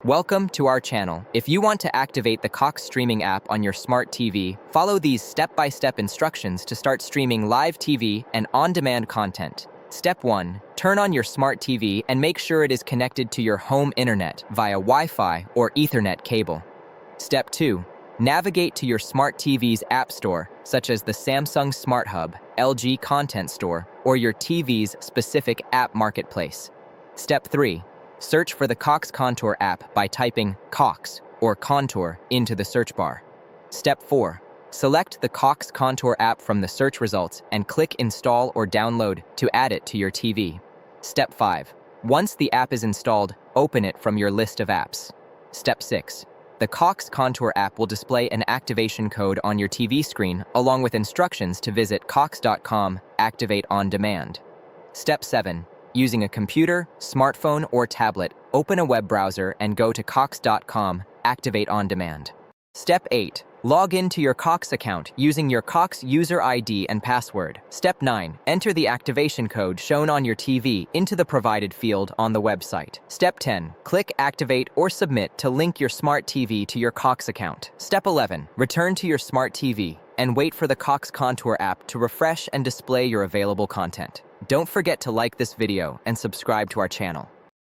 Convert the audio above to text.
Welcome to our channel. If you want to activate the Cox Streaming App on your smart TV, follow these step-by-step instructions to start streaming live TV and on-demand content. Step 1. Turn on your smart TV and make sure it is connected to your home internet via Wi-Fi or Ethernet cable. Step 2. Navigate to your smart TV's app store, such as the Samsung Smart Hub, LG Content Store, or your TV's specific app marketplace. Step 3. Search for the Cox Contour app by typing Cox or Contour into the search bar. Step 4. Select the Cox Contour app from the search results and click Install or Download to add it to your TV. Step 5. Once the app is installed, open it from your list of apps. Step 6. The Cox Contour app will display an activation code on your TV screen along with instructions to visit cox.com, activate on demand. Step 7. Using a computer, smartphone, or tablet, open a web browser and go to cox.com, activate on demand. Step 8. Log into your Cox account using your Cox user ID and password. Step 9. Enter the activation code shown on your TV into the provided field on the website. Step 10. Click Activate or Submit to link your smart TV to your Cox account. Step 11. Return to your smart TV and wait for the Cox Contour app to refresh and display your available content. Don't forget to like this video and subscribe to our channel.